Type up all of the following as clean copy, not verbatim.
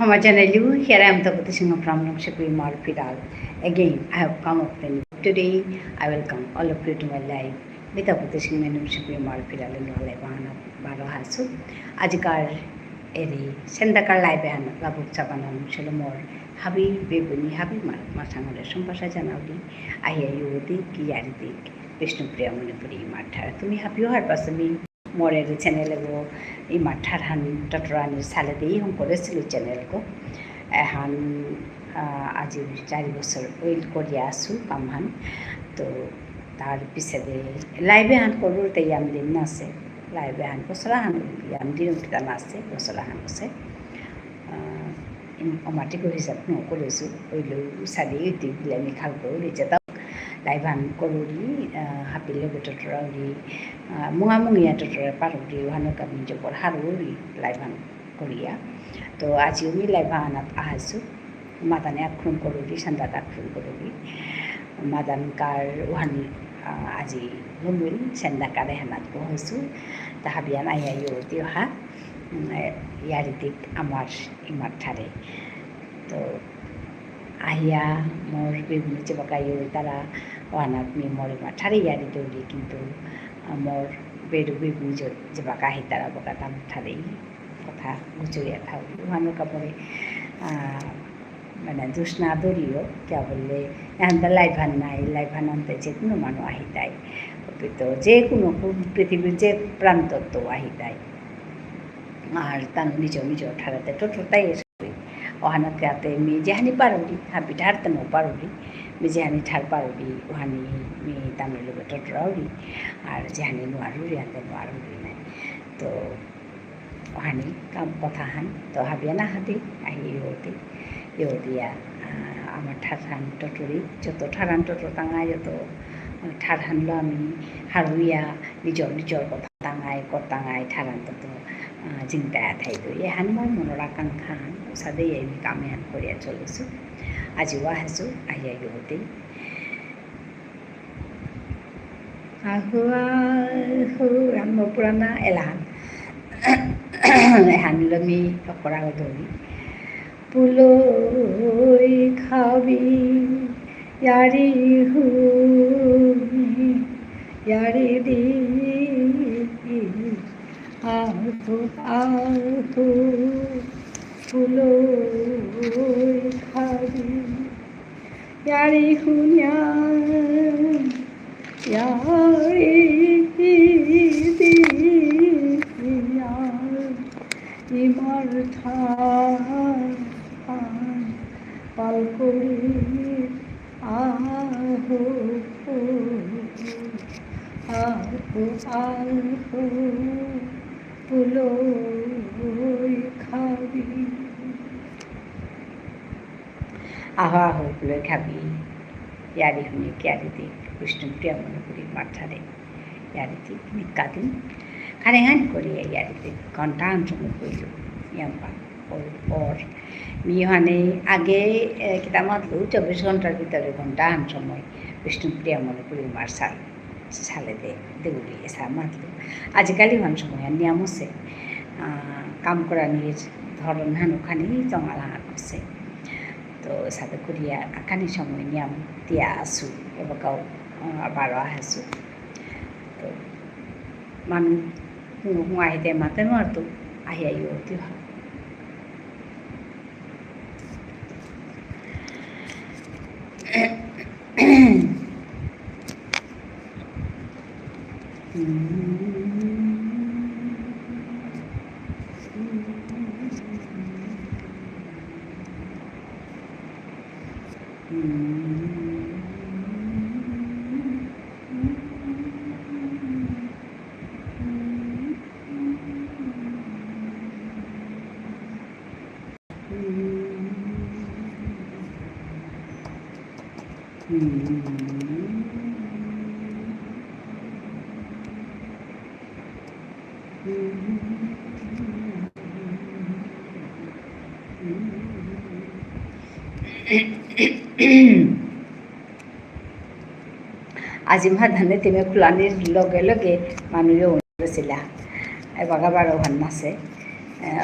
Homa Janelu, here I am the Putishing from Shakri Marpidal. Again, I have come up then. Today, I welcome all of you to my life. With a Putishing Menum Shakri Marpidal and Rolevana Barohasu. Ajikar Eri, Sendakar Liban, Labuk Sabanam, Shalomor, Habi, Bibuni, Habi Masangare, Sumpasha Janaudi, Ayayudi, Kiyaridik, Vishnu Priyamunipuri, Matar. To me, have you heard Basami? More channel वो ये मठार हन टटरानी साले दे हम करे सिलो channel को हन आज 4 বছর ওইল করিয়া আসু কাম হন তো তার পিছে দে লাইভে হন করু তাই আম দিন আছে লাইভে হন বছরা হন আম দিন উঠতা আছে বছরা হন আছে অমাটি কো হিসাব ন করেছু ওইল সাদি ইতি বিলামি খাল কো রিজা লাইভান করুরি হাপিলে বেটরাউরি মুঙামুঙিয়া টটরা পারুরি ওহানকা মিজপর হারুরি লাইভান করিয়া তো আজি আমি লাইভান আহাসু মাদানে আখ্রুম করুরি সান্দাত আখ্রুম করুরি মাদান কার ওহান আজি লুমুল সান্দা কারে হানাত কো হইসু তাহাবিয়ান আইয়াইও দিহা ইয়ারিদিক আমার ইমার ঠারে তো আহিয়া মোর বিভিন্ন চেপকাইও তারা ওয়ানাত মি মরে মাঠারে ইয়ারি দৌড়ি কিন্তু মোর বেরু বিভিন্ন চেপকা আহি তারা বকা তাম ঠারেই কথা গুচুরিয়া থাও ওহানো কাপড়ে মানে জোসনা দৌড়িও কে বললে এখন তো লাইভান নাই লাইভান আনতে যে কোনো মানুষ আহি তাই তো যে কোনো পৃথিবীর যে প্রান্ত তো আহি তাই আর তার নিজ নিজ ঠারাতে টোটাই ওহানকে আতে মি যেহানি পারুরি হাবি ঠারতে নো পারুরি মি যেহানি ঠার পারুরি ওহানি মি তামিল লোক টটরাউরি আর যেহানি নোয়ারুরি আতে নোয়ারুরি নাই তো ওহানি কাম কথা হান তো হাবিয়া না হাতে আহি ইহতিয়া আমার ঠারহান টটরি যত ঠারান টটর টাঙায় যত ঠার হানলো আমি হারুইয়া নিজর কথা টাঙায় কটাঙায় ঠারান তত চিন্তা থাইতো এ হানমার মনৰ আকাংক্ষা হান সাদে আমি কামে হান করিয়া চলিছো আজিও আহাছো আহিয়া ইহতে রাম পুরানা এলাহান হানলমি অকরা ধরি পুলই খাবি ইয়ারি হুমি ইয়ারি দি আহু আহু ফুলই খাবি ইয়ারি হুনিয়া ইয়ারি দিয়া ইমার থান পালকরি আহু আহু আহু ফুলই খাবি আহো আহো ফুলই খাবি ইয়ারি হুনি ক্যারি দিক বিষ্ণু প্রিয়ামণিপুরী মাঠারে ইয়ারি দিক নিকাদিন খানে হান করিয়া ইয়ারি দিক ঘন্টা সময় কইল ইয়াম্পা ওর মিহানে আগে কিতা মাতলু 24 ঘন্টার ভিতরে ঘন্টা হান সময় বিষ্ণু প্রিয়ামণিপুরী মার সালে দেউলি এসা মাতলু আজিকালি হান সময় নিয়ম আছে কাম করানির ধরন হান ওখানে জঙালা হান আছে তো সাথে করিয়া আখানি সময় নিয়ম দিয়া আসু এবাকাও বারো আহাসু তো মানুষ কোনো আহিতে মাতে নোয়ারতো আহিয়া ইহতি হয় আজি ধানে তেমে ফুলানির লগে লগে মানুহে উঠিছিলা এবাৰ বাৰ ভাল নাছে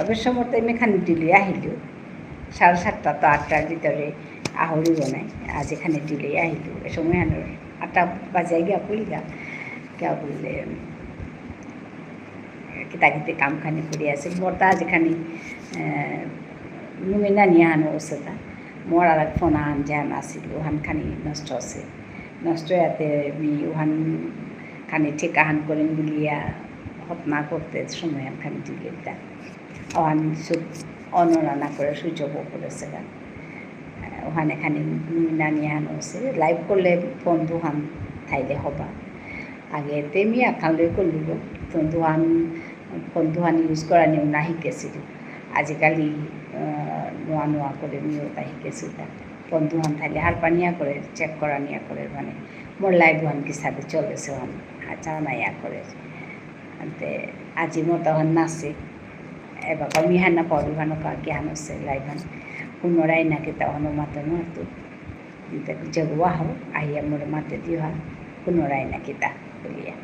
অৱশ্য মই তেমে খানি দিলৈ আহিলোঁ 7:30 তো 8টার ভিতরে আহরিব নাই আজ এখানে দিলেই আহিল এ সময় 8টা বাজে গিয়া পড়িগা কেউ বললে কিতাকিতে কামখানি করে আছে বর্তা যেখানে নুমিনা নিয়ে আনো ওসেতা মোর আর এক ফোন আন যান আসিল ওহানখানি নষ্ট আছে নষ্ট ইয়াতে ওহান খানি ঠিকাহান করেন বলিয়া হতনা করতে সময় খানি দিলে ওহান অনরানা করে সুইচ অফ করেছে গা ওখানে খানি নুমিনা নিয়ে আনো আছে লাইভ করলে ফোন দুহান থাইলে হবা আগে তেমি আখান লৈ করলিব তো দুহান ইউজ করা নিও না শিকেছিল আজিকালি নোয়া নোয়া করে নিও তা শিকেছিল ফোন দুহান থাইলে হার পানিয়া করে চেক করা নিয়া করে মানে মোর লাইভ ওহান কি সাথে চলেছে ওহান জানাইয়া করে তে আজি মো তখন নাচে এবার মিহানা পড়ি ভানো জ্ঞান আছে লাইভান পুনরায় নাকি তখন মাতে নতো জগুয়া হোক আহিয়া মোর মাতে দিও পুনরায় নাকি তা বলিয়া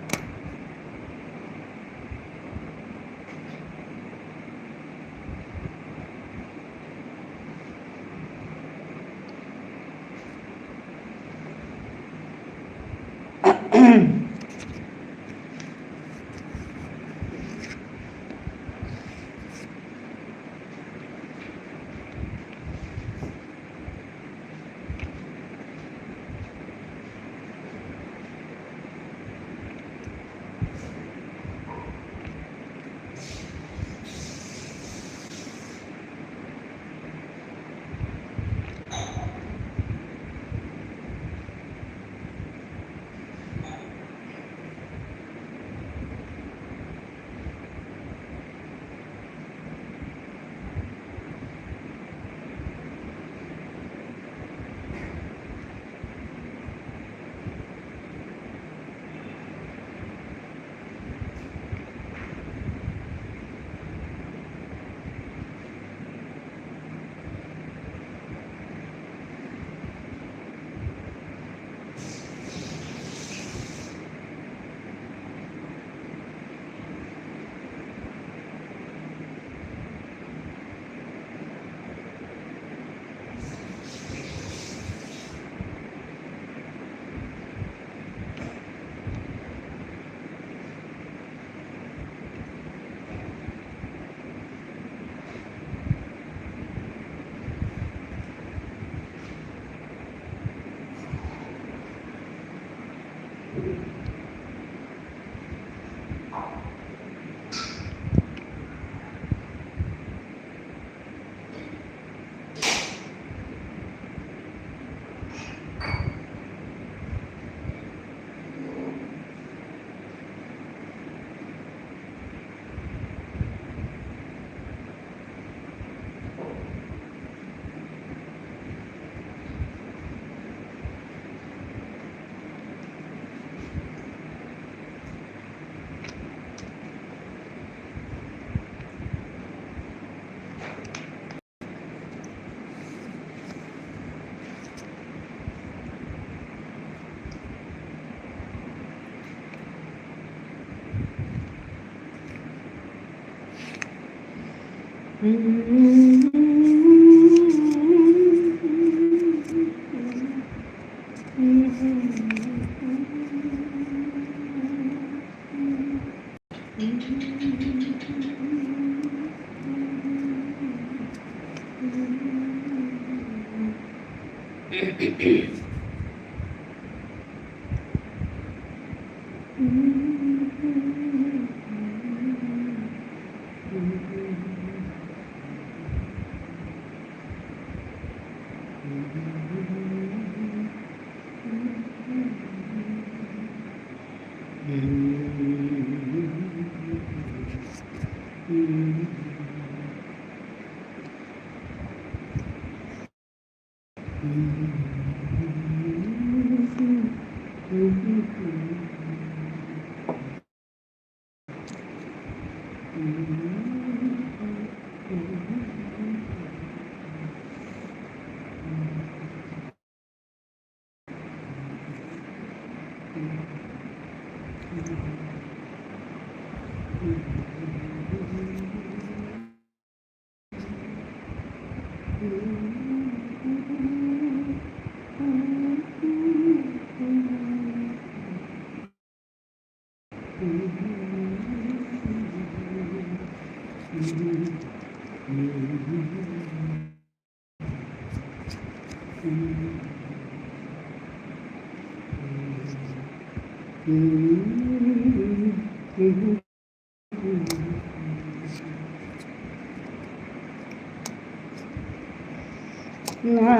না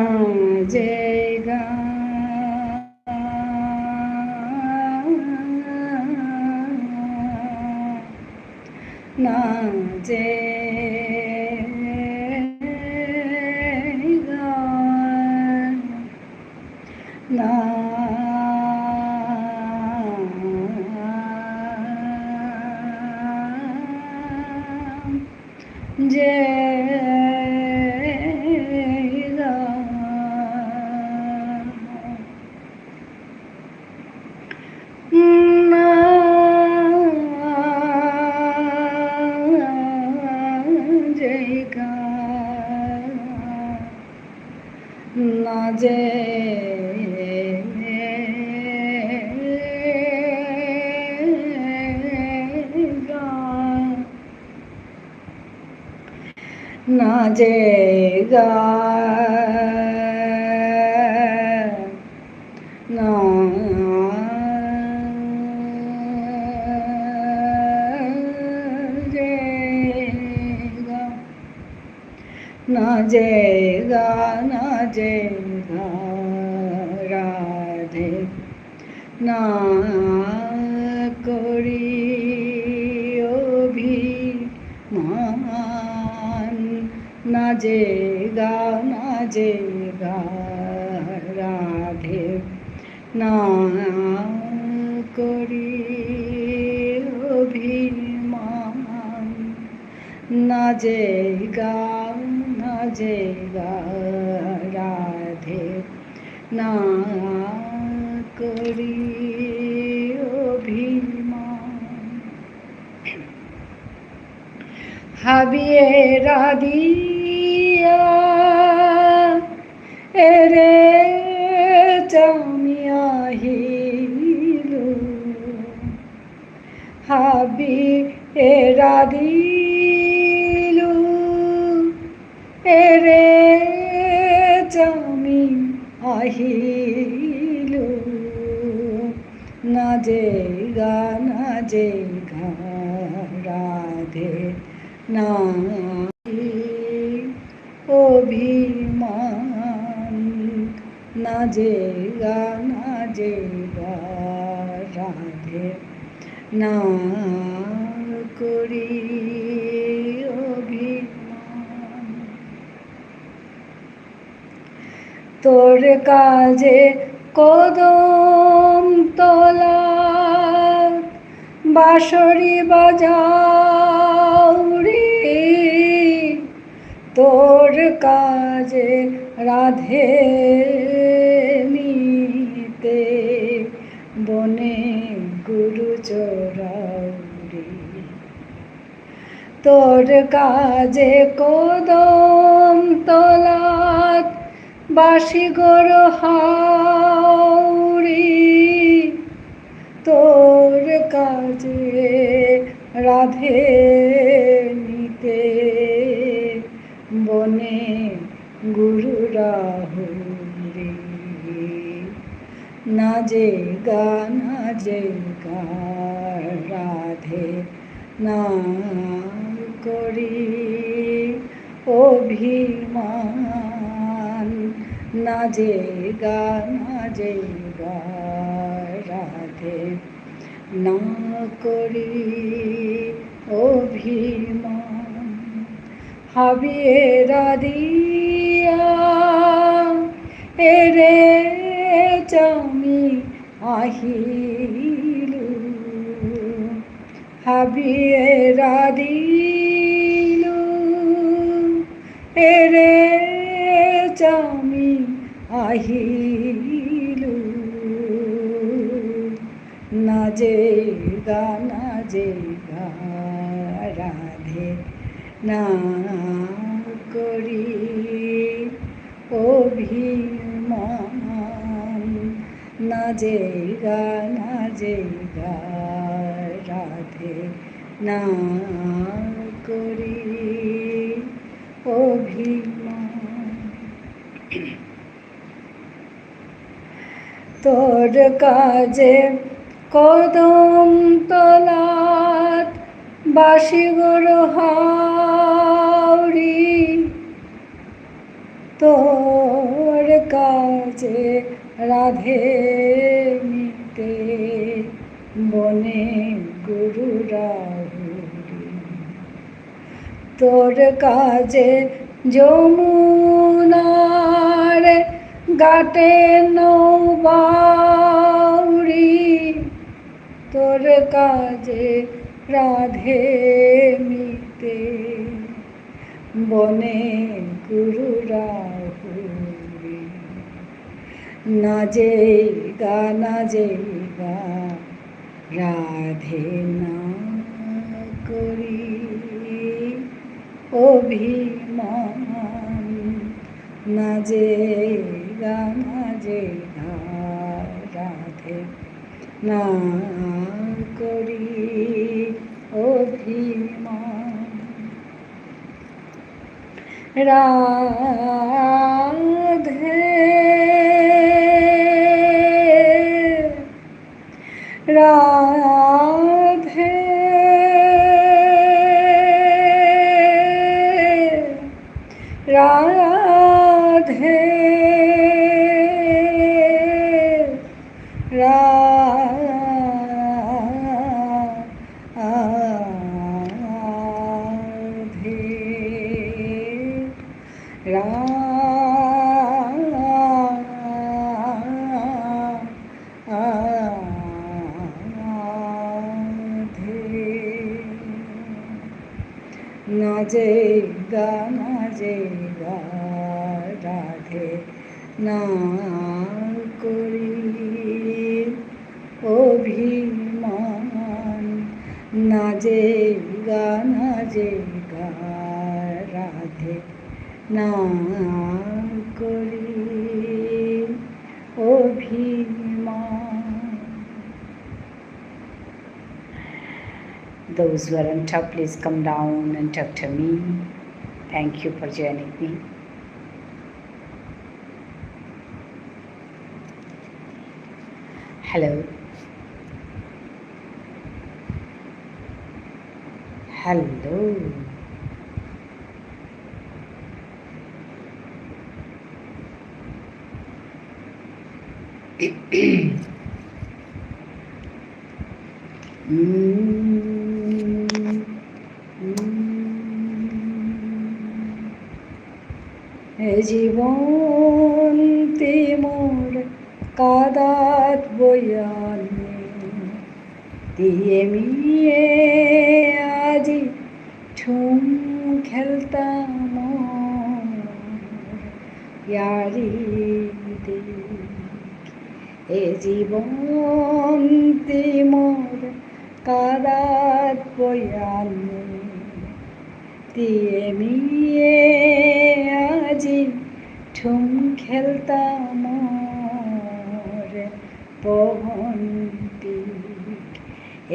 জায়গা না জায়গা না জায়গা না জায়গা না জায়গা না জায়গা না জায়গা না জায়গা না জায়গা রাধে না করি অভিমান না জায়গা না জায়গা রাধে না করি অভিমান না জায়গা না জায়গা রাধে না করি অভিমান হাবিয়ে রাধিয়া এরে চামিয়া হিলু হাবি এরা দিলু এরে চামি আহিলু না জায়গা না জায়গা রাধে না অভিমান না জায়গা না জায়গা রাধে না করি অভিমান তোর কাজে কদম তলা বাঁশরি বাজাও রে তোর কাজে রাধে নিতে বনে গুরু চোরাউরি তোর কাজে কদম তলাত বাসি গোর হাউরি তোর কাজে রাধে নিতে বনে গুরু রাহুরি না জায়গা না জায়গা রাধে না করি অভিমান না জায়গা না জায়গা রাধে না করি অভিমান হাবিয়ে রাধিয়া এরে চামি আহিলু হাবিয়ে রাধিলু এরে চামি আহিলু না জায়গা না জায়গা রাধে না করি অভিমান না জায়গা না জায়গা রাধে না করি অভিমান। তোর কাজে কদম তলাত বাসি গরু হাওড়ি, তোর কাজে রাধে নিতে বনে গুরু রাহুরি। তোর কাজে যমুনার গাটে নৌবাউরি, তোর কাজে রাধে মিতে বনে গুরু রাহুরি। না যে গা না যে গা রাধে না করি অভিমান। না যে গা না যে গা রাধে না করি অভিমান। রাধে রাধে রাধে না যে গা না যে গা রাধে না করি অভিমান। না যে গা না যে গা রাধে না করি অভিমান। Those who are on top, please come down and talk to me. Thank you for joining me. Hello. Hello. জীবন মোর কাদাত বয়ানে দিয়ে মিয়ে আজি ঠুম খেলতাম ইয়ারি এ জীবন মোর কাদাত বয়ানে দিয়ে মিয়ে আজি ঠুম খেলতাম পবন্তি।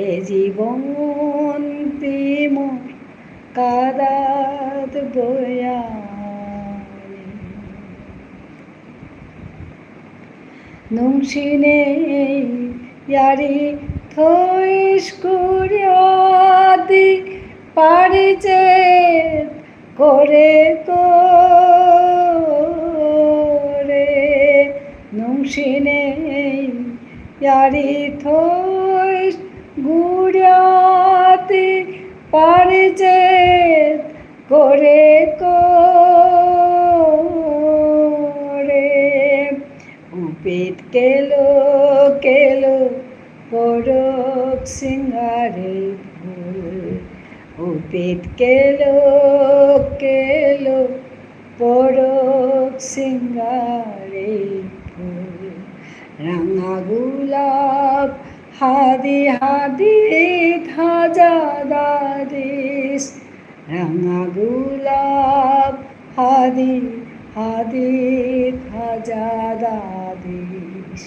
এ জীবন্তি মোর কাদাত বয়ানে নুংসিনে ইয়ারি থইস কুরিয়াদি পারিচেত করে করে নুংসিনে ইয়ারি থইস গুড়িয়াতি পারিচেত করে করে উপেত কেলো কেলো পরক সিঙ্গারে ফুল। উপেত কেলো কেলো পরক সিঙ্গারে ফুল। রাঙা গোলাপ হাদি হাদি ধাজা দাদিস। রাঙা গোলাপ হাদি হাদি ধাজা দাদিস।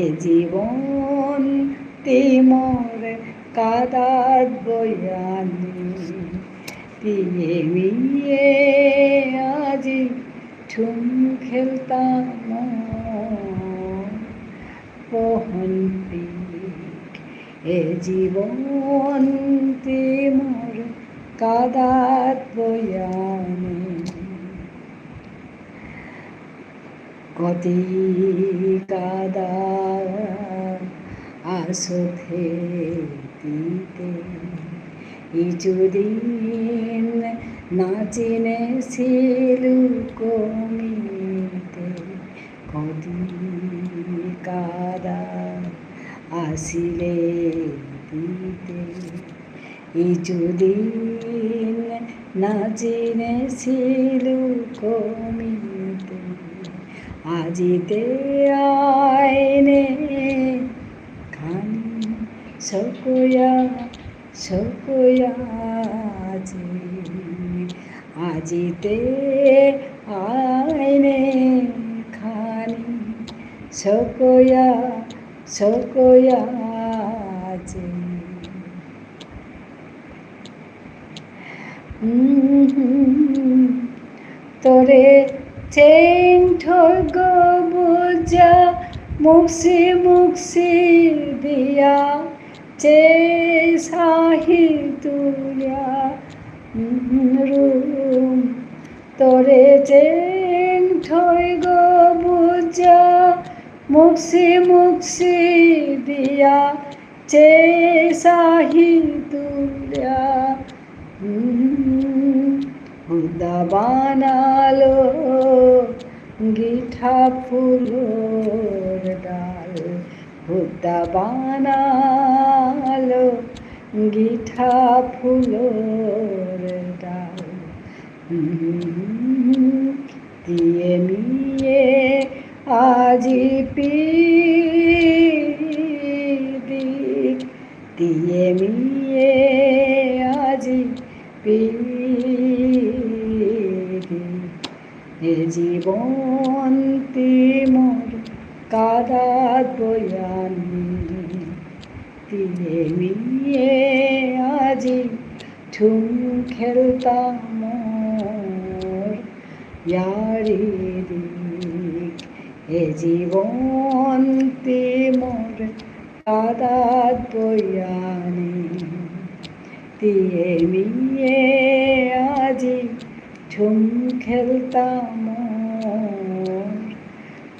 এ জীবন মোর কাদাত বয়ানে দিয়ে মিয়ে আজি ঠুম খেলতাম পহন্তিক এ জীবন মোর কাদাত বয়ানে কতি কাদা আসথে দিতে ইচুদিন নাচিনেছিল কমিতে কতি কাদা আসিলে দিতে ইচুদিন নাচিনেছিল কমিতে আজিতে আইনে খানি সকয়া সকয়াছে আজিতে আইনে খানি সকয়া সকয়াছে তোরে চেন ঠগ বোঝা মুক্সি মুক্সি দিয়া চে সাহি তুলিয়া রুম তোরে চেন ঠগ বোঝা মুক্সি মুক্সি দিয়া চে সাহি তুলিয়া হুদা বানালো গিঠা ফুলোর ডাল হুদা বানালো গিঠা ফুলোর ডাল দিয়ে মিয়ে আজি পিদিক দিয়ে মিয়ে আজি এ জীবন্তি মোর কাদাত বয়ানে দিয়ে মিয়ে আজি ঠুম খেলতাম মোর ইয়ারি দিক এ জীবন্তি মোর কাদাত বয়ানে দিয়ে মিয়ে আজি ঠুম খেলতাম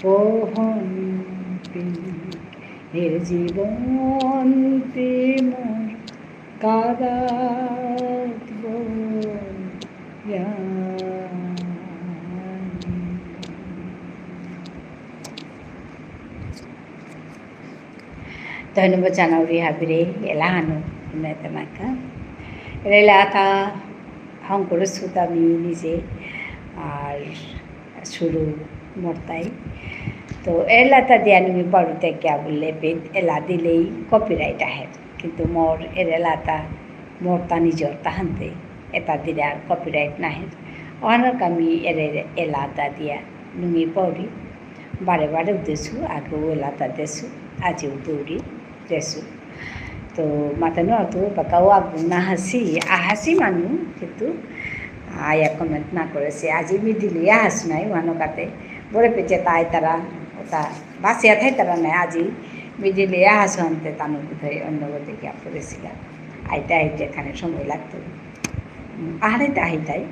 পহন্তিক এ জীবন্তি মোর কাদাত বয়ানে। ধন্যবাদ জানাও রিহাবিরে ఎలా అను নাকা রেলাতা হাং করেছো আমি নিজে আর শুরু মরতাই তো এলাতা দিয়া নুমি বড়তে क्या বললে বেদ এলা দিলেই কপিরাইট আহে কিন্তু মোর এলাতা মোরতা নিজর তাহান্তে এটা দিলে আর কপিরাইট নাহে অনেক আমি এলাতা দিয়া নুমি পড়ি বারে বারে দেশু আগেও এলাতা দেশু আজিও দৌড়ি দেশু তো matano ato bakawa na hasi ahasi manu কিন্তু আয়া কমেন্ট না করেছে আজি মি দিলি হাস নাই ওয়ানকাতে বড় পেছে তাই তারা ওটা বাসিয়া থাই তারা নাই আজি মি দিলি হাস আনতে তানু কোথায় অন্য গতি কি পড়েছিল আইটা আইতে এখানে সময় লাগতো আহাইতে আইতাই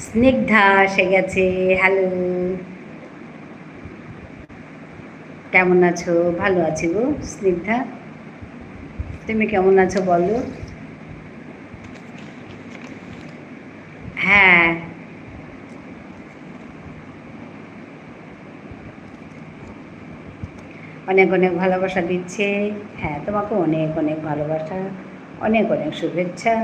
স্নিগ্ধা এসে গেছে। হ্যালো, কেমন আছো? ভালো আছি গো স্নিগ্ধা, তুমি কেমন আছো বলো? হ্যাঁ, অনেক অনেক ভালোবাসা দিচ্ছে। হ্যাঁ, তোমাকে অনেক অনেক ভালোবাসা, অনেক অনেক শুভেচ্ছা।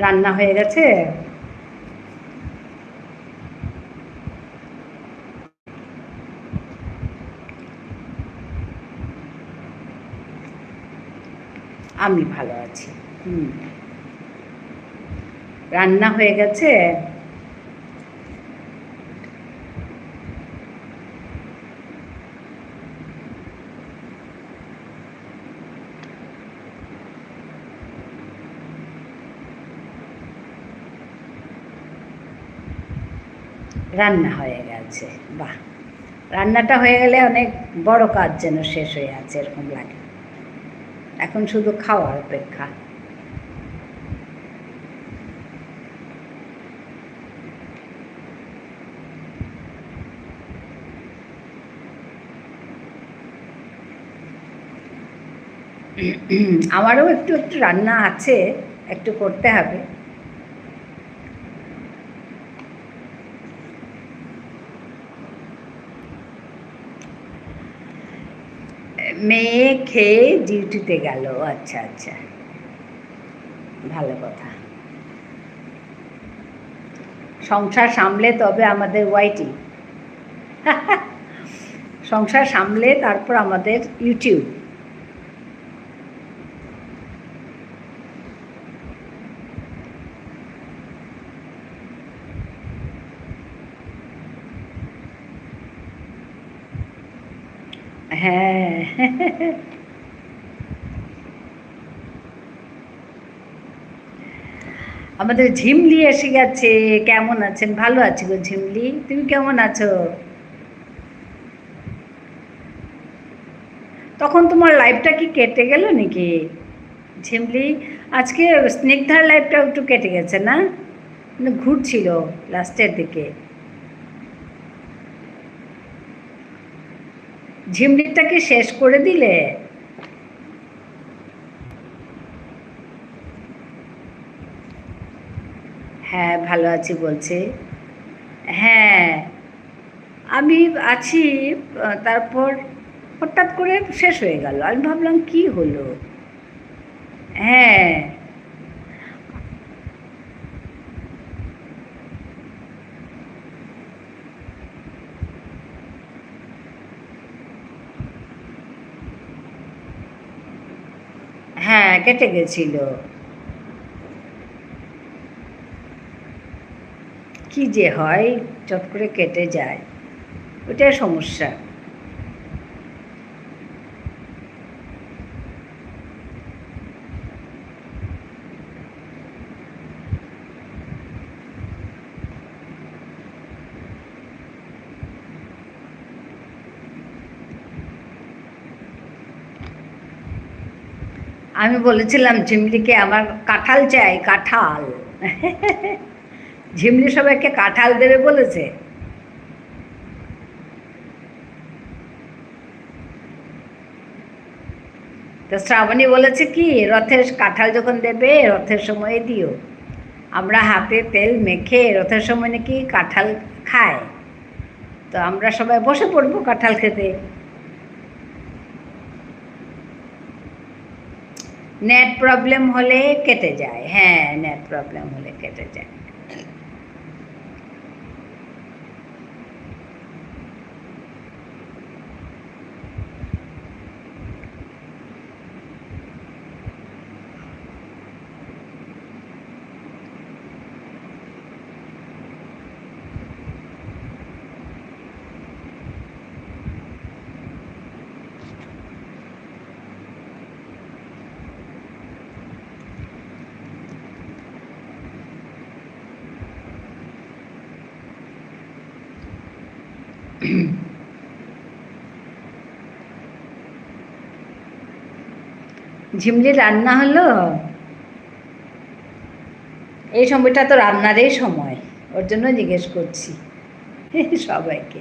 রান্না হয়ে গেছে? আমি ভালো আছি। রান্না হয়ে গেছে? রান্না হয়ে গেছে, বাহ। রান্নাটা হয়ে গেলে অনেক বড় কাজ যেন শেষ হয়ে আছে এরকম লাগে। এখন শুধু খাওয়ার অপেক্ষা। আমারও একটু একটু রান্না আছে, একটু করতে হবে। মেয়ে খেয়ে ডিউটিতে গেল। আচ্ছা আচ্ছা, ভালো কথা। সংসার সামলে তবে আমাদের ওয়াইটি, সংসার সামলে তারপর আমাদের ইউটিউব। হ্যাঁ, আমাদের ঝিমলি এসে গেছে। কেমন আছেন? ভালো আছি গো ঝিমলি, তুমি কেমন আছো? তখন তোমার লাইফটা কি কেটে গেল নাকি ঝিমলি? আজকে স্নিগ্ধার লাইফটাও একটু কেটে গেছে না? ঘুরছিল লাস্টের দিকে। ঝিমলিটাকে শেষ করে দিলে? হ্যাঁ, ভালো আছি বলছে। হ্যাঁ, আমি আছি। তারপর হঠাৎ করে শেষ হয়ে গেল। আমি ভাবলাম কি হলো। হ্যাঁ, হ্যাঁ, কেটে গেছিল। কি যে হয়, চট করে কেটে যায়, ওটাই সমস্যা। আমি বলেছিলাম ঝিমলিকে আমার কাঁঠাল চাই, কাঁঠাল। ঝিমলি সবাইকে কাঁঠাল দেবে বলেছে। তো শ্রাবণী বলেছে কি, রথের কাঁঠাল যখন দেবে রথের সময় দিও। আমরা হাতে তেল মেখে রথের সময় নাকি কাঁঠাল খায়, তো আমরা সবাই বসে পড়বো কাঁঠাল খেতে। নেট প্রবলেম হলে কেটে যায়, হ্যাঁ নেট প্রবলেম হলে কেটে যায়। ঝিমলি রান্না হলো? এই সময়টা তো রান্নারই সময়, ওর জন্য জিজ্ঞেস করছি সবাইকে।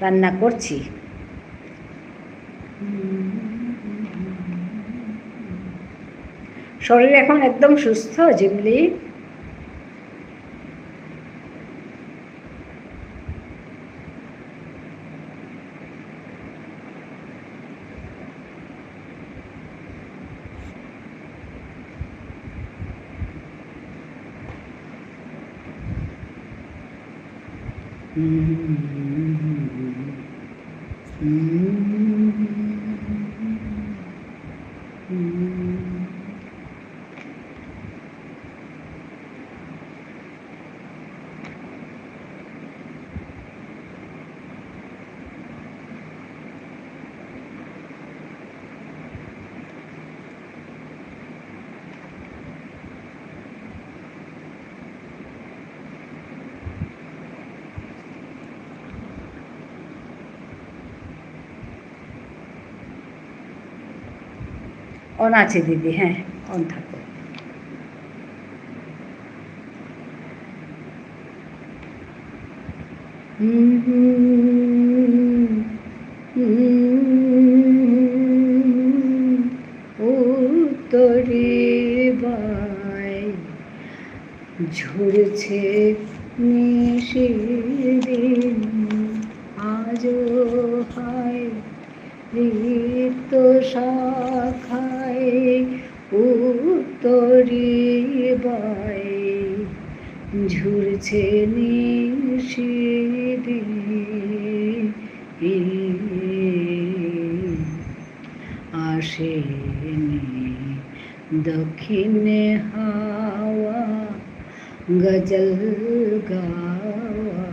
রান্না করছি। শরীর এখন একদম সুস্থ ঝিমলি? অন আছে দিদি, হ্যাঁ অন থাকো। উত্তরে বাই ঝরছে নিশিদিন, আজও হায় রিক্ত শাখায় উত্তরে বাই ঝরছে নিশিদিন, আসেনি দক্ষিণে হাওয়া গজল গাওয়া,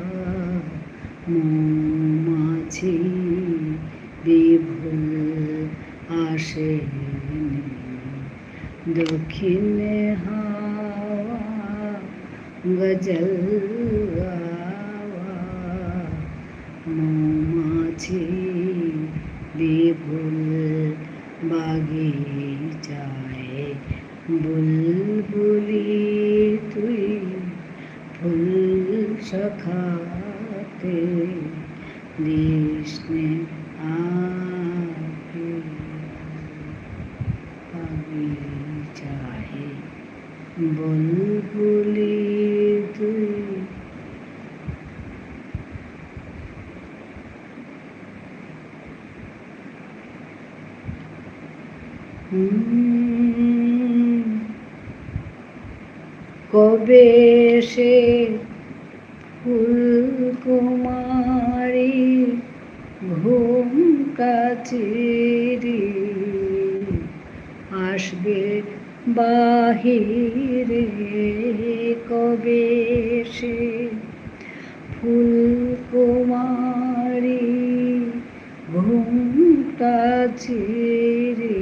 মৌমাছি বিভুল আসেনি দক্ষিণে হাওয়া গজল গাওয়া, মৌমাছি বিভুল বাগিচায় বুলবুলি তুই ফুল সখাতে দিসনে আগে, বাগিচায় বুলবুলি তুই। কবে সে ফুলকুমারী ঘুম কাচিরি আসবে বাহিরে কবে সে ফুলকুমারী ঘুমটা ছেড়ে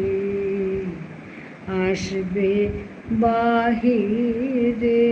আসবে বাহিরে।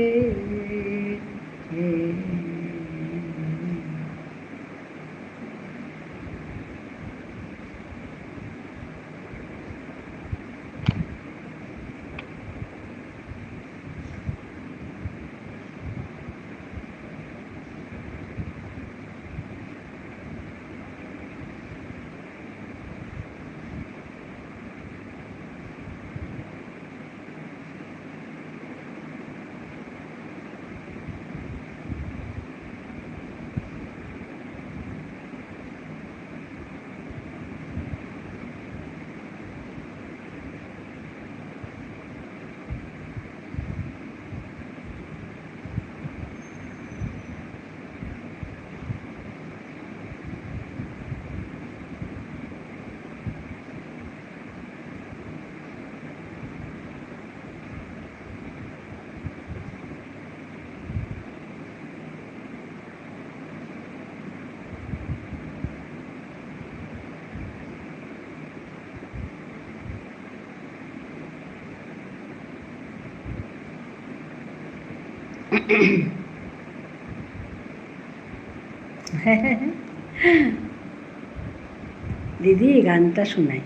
দিদি গানটা শোনায়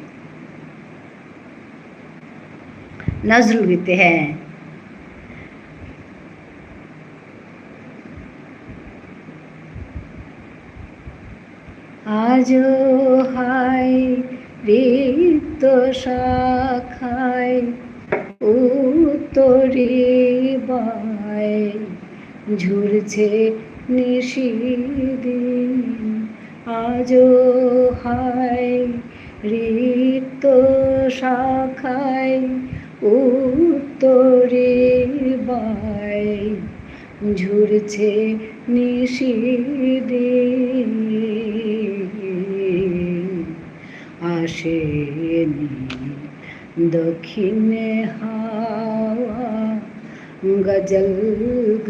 নজরুল গীতে। হ্যাঁ, আজও হায় রিক্ত শাখায় উত্তরে বায় ঝুরছে নিশিদিন। আজও হায় রিক্ত শাখায় উত্তরে বায় ঝুরছে নিশিদিন। আসেনি দক্ষিণে হাওয়া গজল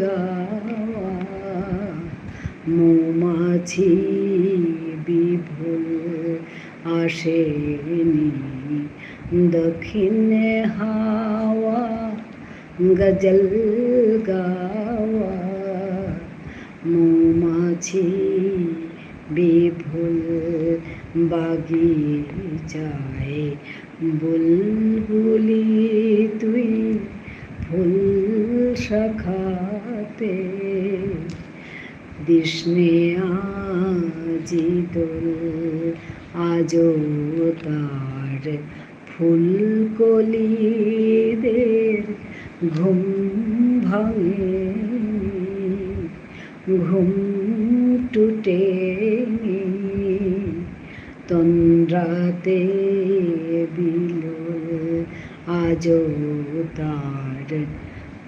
গাওয়া মৌমাছি বিভোর। আসেনি দক্ষিণে হাওয়া গজল গাওয়া মৌমাছি বিভোর। বাগিচায় বুলবুলি তুই ফুল শাখাতে দিসনে আজি দোল। আজও তার ফুলকলিদের ঘুম ভাঙেনি, ঘুম টুটেনি। তন্দ্রাতে বিলোল আজও তার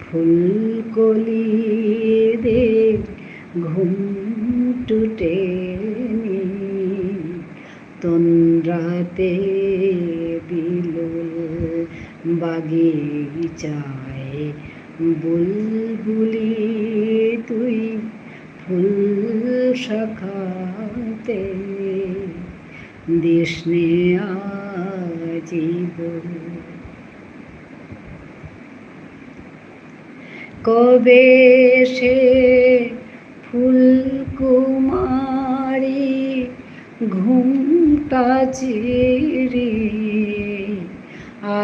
ফুলকলিদের ঘুম টুটেনি। তন্দ্রাতে বিলোল বাগিচায় বুলবুলি তুই ফুল শাখাতে দিসনে আজি দোল। কবে সে ফুলকুমারী ঘুমটা চিরে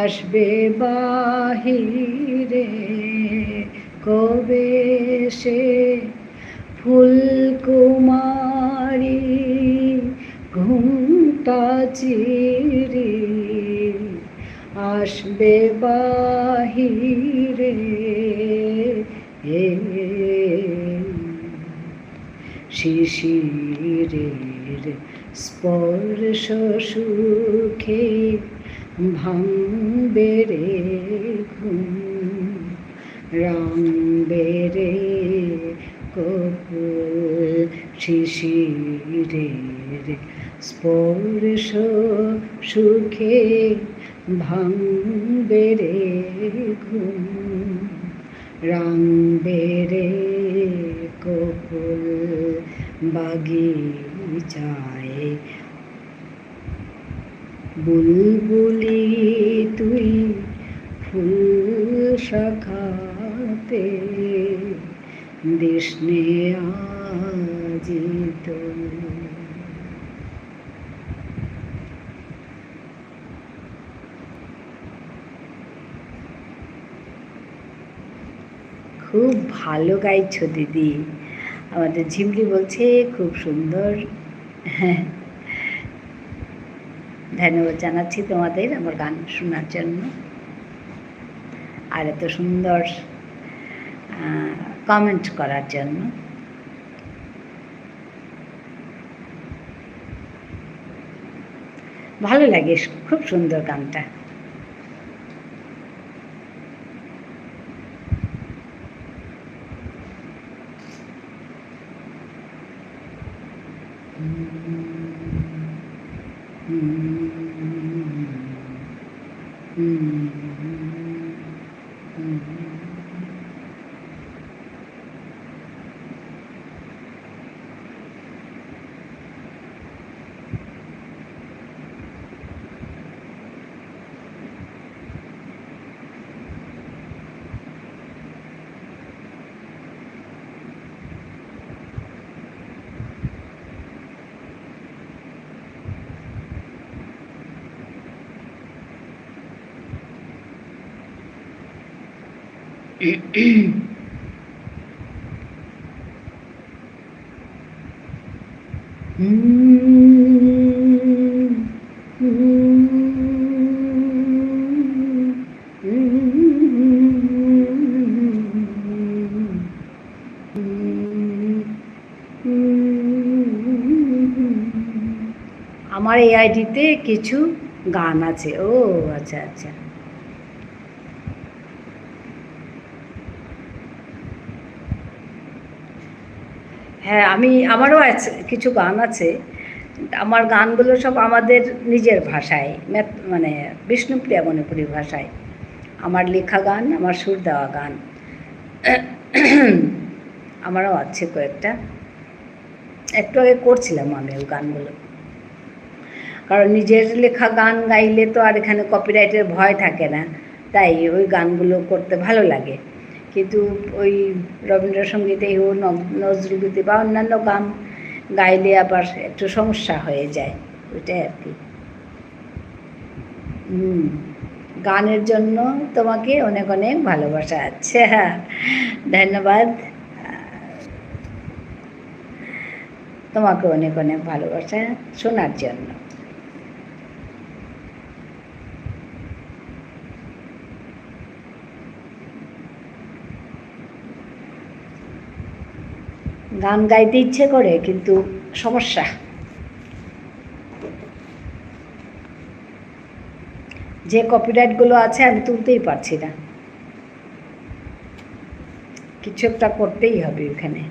আসবে বাহিরে। কবে সে ফুলকুমারী ঘুমটা চিরে আসবে বাহিরে। শিশিরের স্পর্শ সুখে ভাঙবে রে ঘুম। রাঙবে রে কপোল শিশিরের স্পর্শ সুখে ভাঙবে রে ঘুম, রাঙবে রে কপুল বাগিচায়, বুলবুলি তুই ফুল শাখাতে দিসনে আজি তোল। খুব ভালো গাইছো দিদি, আমাদের ঝিমলি বলছে খুব সুন্দর। হ্যাঁ, ধন্যবাদ জানাচ্ছি তোমাদের আমার গান শোনার জন্য, আর এত সুন্দর কমেন্ট করার জন্য। ভালো লাগে, খুব সুন্দর গানটা। আমার এই আইডিতে কিছু গান আছে। ও আচ্ছা আচ্ছা, হ্যাঁ আমারও আছে কিছু গান আছে। আমার গানগুলো সব আমাদের নিজের ভাষায়, মানে বিষ্ণুপ্রিয়া মণিপুরী ভাষায় আমার লেখা গান, আমার সুর দেওয়া গান। আমারও আছে কয়েকটা, একটু আগে করছিলাম আমি ওই গানগুলো। কারণ নিজের লেখা গান গাইলে তো আর এখানে কপিরাইটের ভয় থাকে না, তাই ওই গানগুলো করতে ভালো লাগে। কিন্তু ওই রবীন্দ্রসঙ্গীতেই হোক, নজরুলগীতি বা অন্যান্য গান গাইলে আবার একটু সমস্যা হয়ে যায়, ওইটাই আর কি। গানের জন্য তোমাকে অনেক অনেক ভালোবাসা। আচ্ছা, ধন্যবাদ, তোমাকে অনেক অনেক ভালোবাসা শোনার জন্য। গান গাইতে ইচ্ছে করে কিন্তু সমস্যা, যে কপিরাইটগুলো আছে আমি তুলতেই পারছি না, কিছু একটা করতেই হবে ওখানে।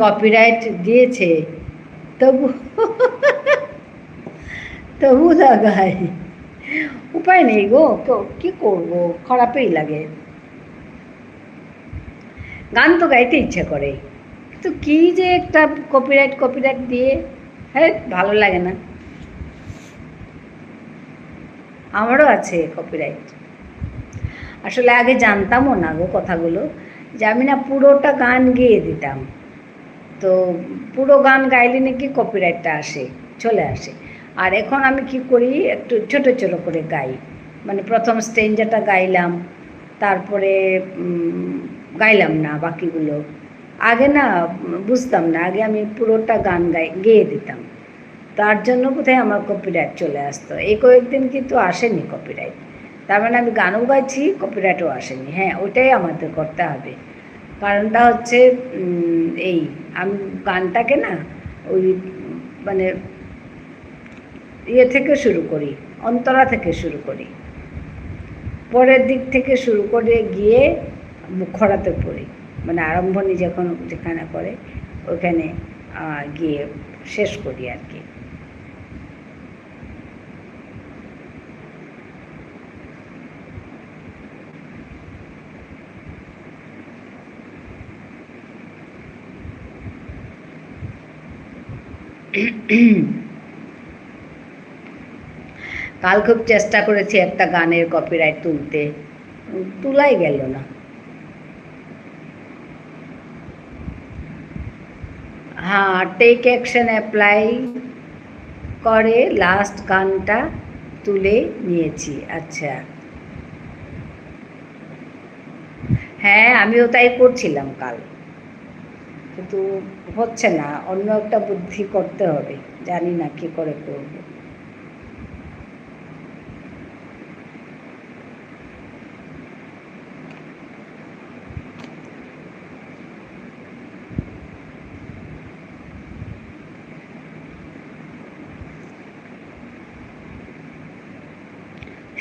কপিরাইট দিয়েছে তবু তবু লাগাই, উপায় নেই গো, কি করবো, খারাপই লাগে। গান তো গাইতে ইচ্ছে করে, তো কি যে একটা কপিরাইট দিয়ে, হ্যাঁ ভালো লাগে না। আমারও আছে কপিরাইট, আসলে আগে জানতামও না গো কথাগুলো, যে আমি না পুরোটা গান গেয়ে দিতাম, তো পুরো গান গাইলে নাকি কপিরাইটটা চলে আসে। আর এখন আমি কি করি, একটু ছোটো ছোটো করে গাই, মানে প্রথম স্টেঞ্জাটা গাইলাম, তারপরে গাইলাম না বাকিগুলো। আগে না বুঝতাম না, আগে আমি পুরোটা গান গেয়ে দিতাম, তার জন্য কোথায় আমার কপিরাইট চলে আসতো। এই কয়েকদিন কিন্তু আসেনি কপিরাইট, তার মানে আমি গানও গাইছি, কপিরাইটও আসেনি। হ্যাঁ, ওইটাই আমাদের করতে হবে। কারণটা হচ্ছে এই, আমি গানটাকে না ওই মানে ইয়ে থেকে শুরু করি, অন্তরা থেকে শুরু করি, পরের দিক থেকে শুরু করে গিয়ে মুখরাতে পড়ি, মানে আরম্ভণি যখন যেখানে করে ওইখানে গিয়ে শেষ করি আর কি। কাল খুব চেষ্টা করেছি একটা গানের কপিরাইট তুলতে, তোলাই গেল না। হ্যাঁ, টেক অ্যাকশন অ্যাপ্লাই করে লাস্ট গানটা তুলে নিয়েছি। আচ্ছা, হ্যাঁ আমিও তাই করছিলাম কাল, কিন্তু হচ্ছে না, অন্য একটা বুদ্ধি করতে হবে, জানি না কি করে করব।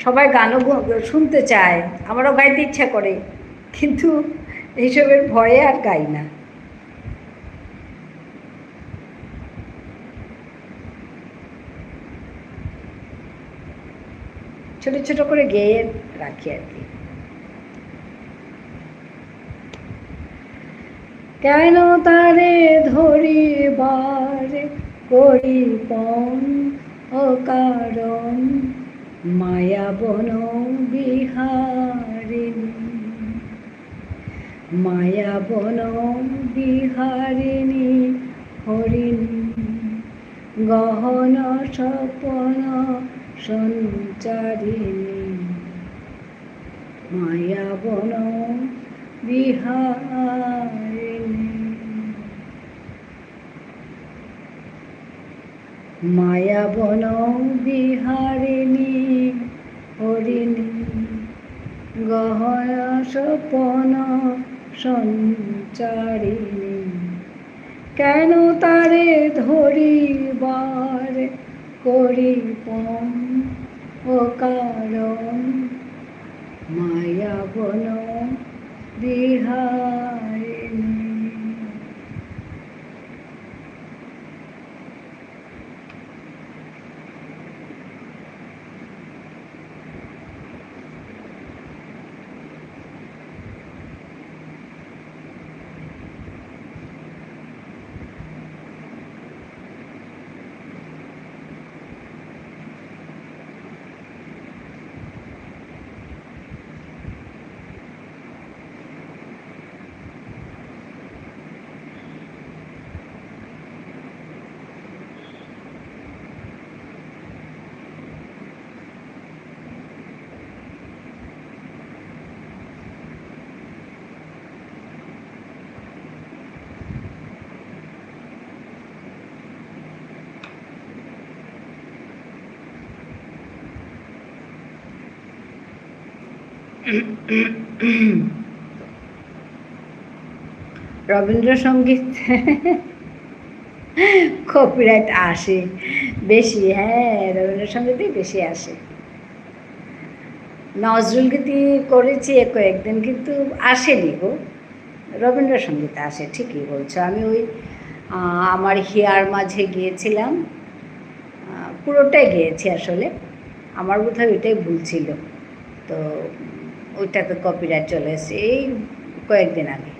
সবাই গানও শুনতে চায়, আমারও গাইতে ইচ্ছা করে, কিন্তু এইসবের ভয়ে আর গাই না। ছোট ছোট করে গেয়ে রাখি আর কি। কেন তারে ধরিবার করি পণ অকারণ, মায়া বন বিহারিণী, মায়া বন বিহারিণী হরিণী, গহন স্বপন সঞ্চারিণী, মায়া বন বিহারিণী, মায়া বন বিহারিণী হরিণী, গহন স্বপন সঞ্চারিণী, কেন তারে ধরিবার করি পণ অকারণ, মায়া বন বিহারিণী। রবীন্দ্রসঙ্গীত কপিরাইট আসে বেশি, হ্যাঁ রবীন্দ্রসঙ্গীতেই বেশি আসে। নজরুল গীতি করেছি কয়েকদিন, কিন্তু আসেনি গো, রবীন্দ্রসঙ্গীত আসে, ঠিকই বলছো। আমি ওই আমার হিয়ার মাঝে গিয়েছিলাম, পুরোটাই গিয়েছি আসলে, আমার বোধহয় ওইটাই ভুল ছিল, তো ওইটাতে কপিরাইট চলে এসেছে এই কয়েকদিন আগে।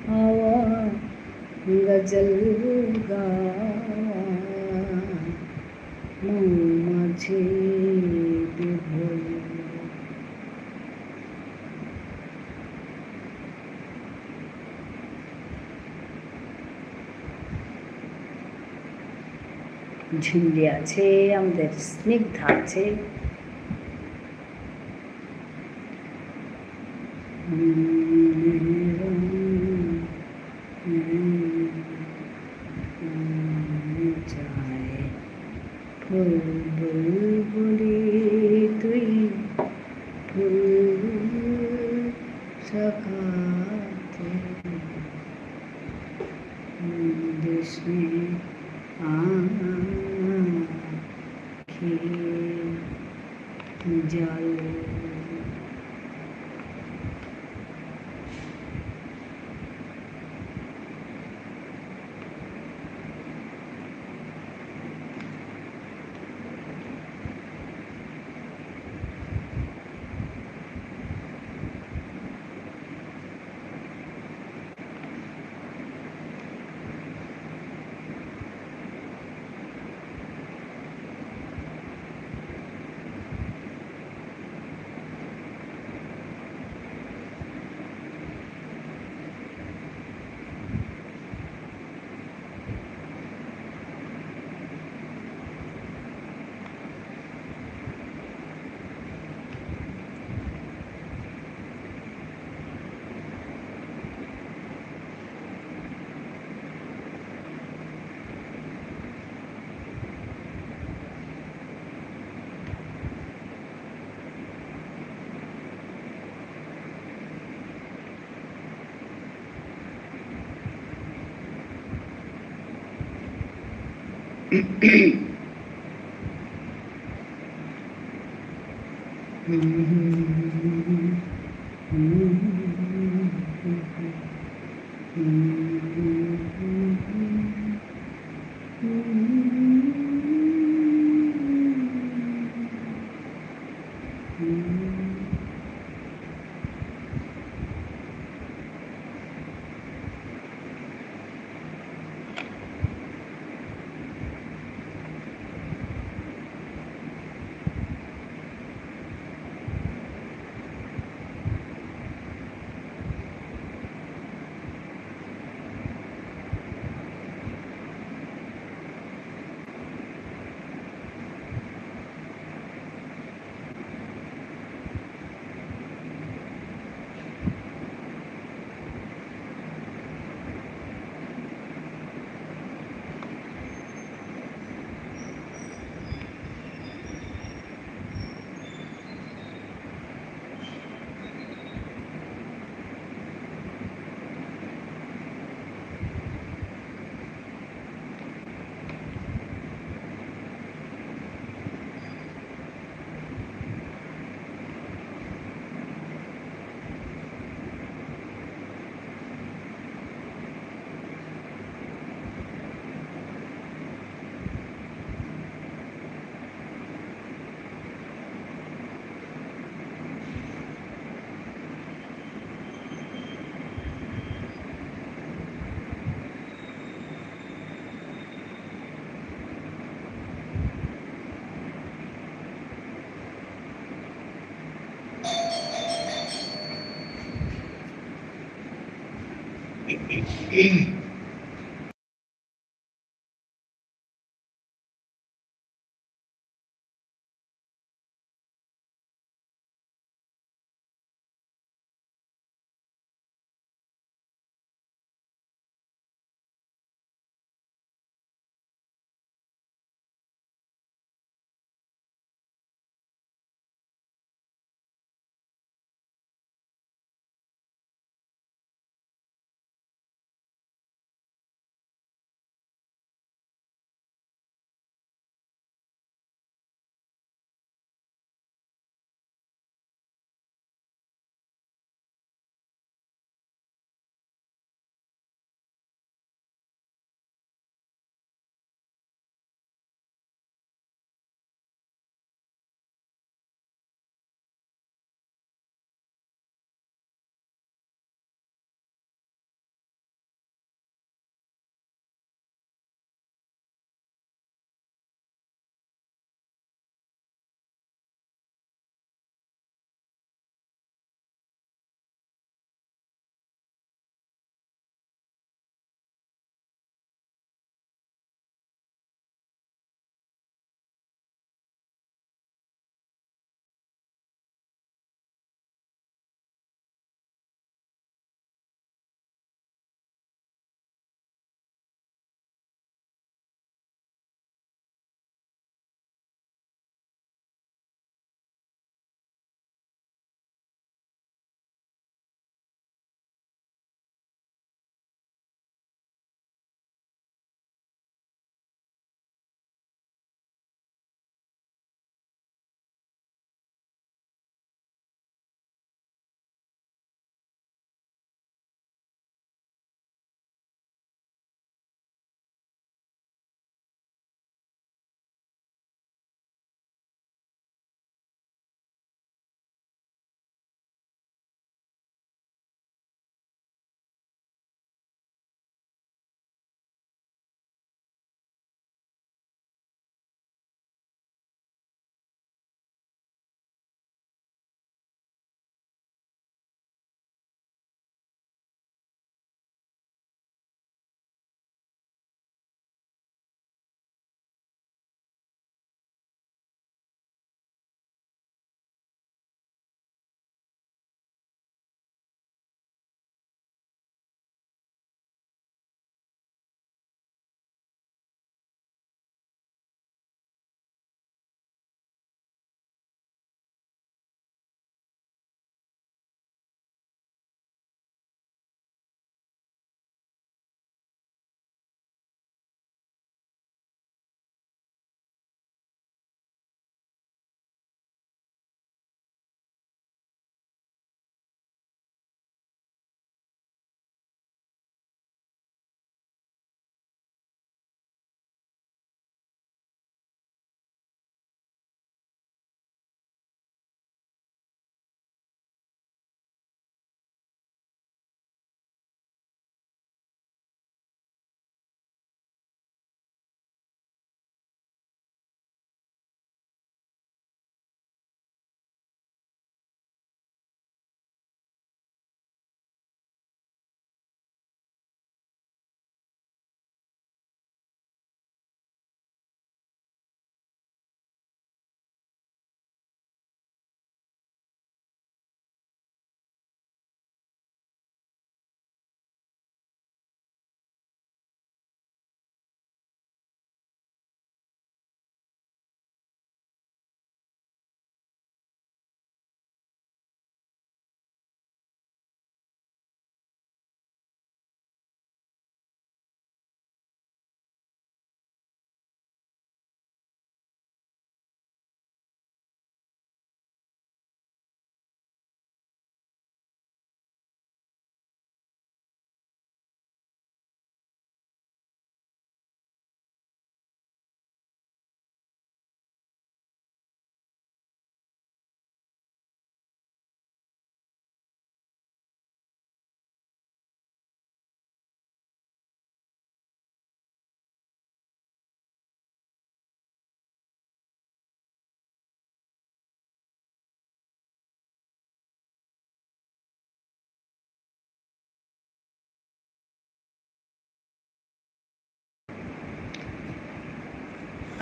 हवा गजल गावा मौमाछी बिभोर, ঝিল্লি আছে, আমাদের স্নিগ্ধা আছে, চায় ফুল বুলবুলি তুই ফুল সখাতে দেশে আখি জল।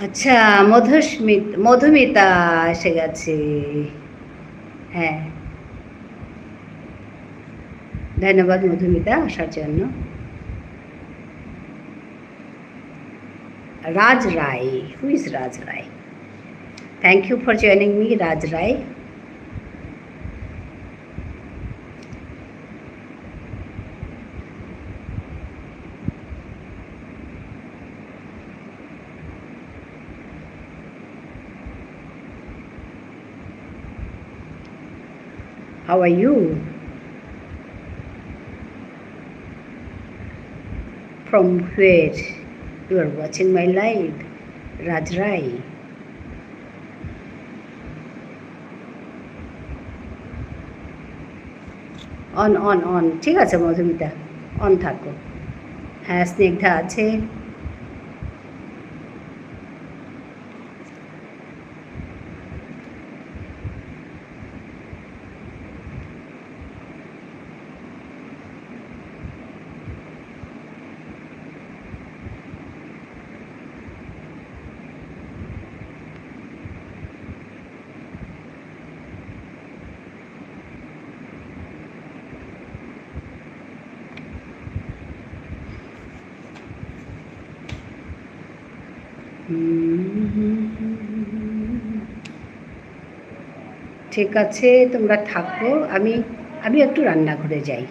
আচ্ছা, মধুমিতা এসে গেছে। হ্যাঁ, ধন্যবাদ মধুমিতা আসার জন্য। Raj Roy, who is Raj Roy? Thank you for joining me, Raj Roy. How are you? From where you are watching my live? Raj Rai. On ঠিক আছে মধুমিতা, অন থাকো। হ্যাঁ, স্নিগ্ধা আছে। ঠিক আছে, তোমরা থাকো। আমি আমি একটু রান্নাঘরে যাই।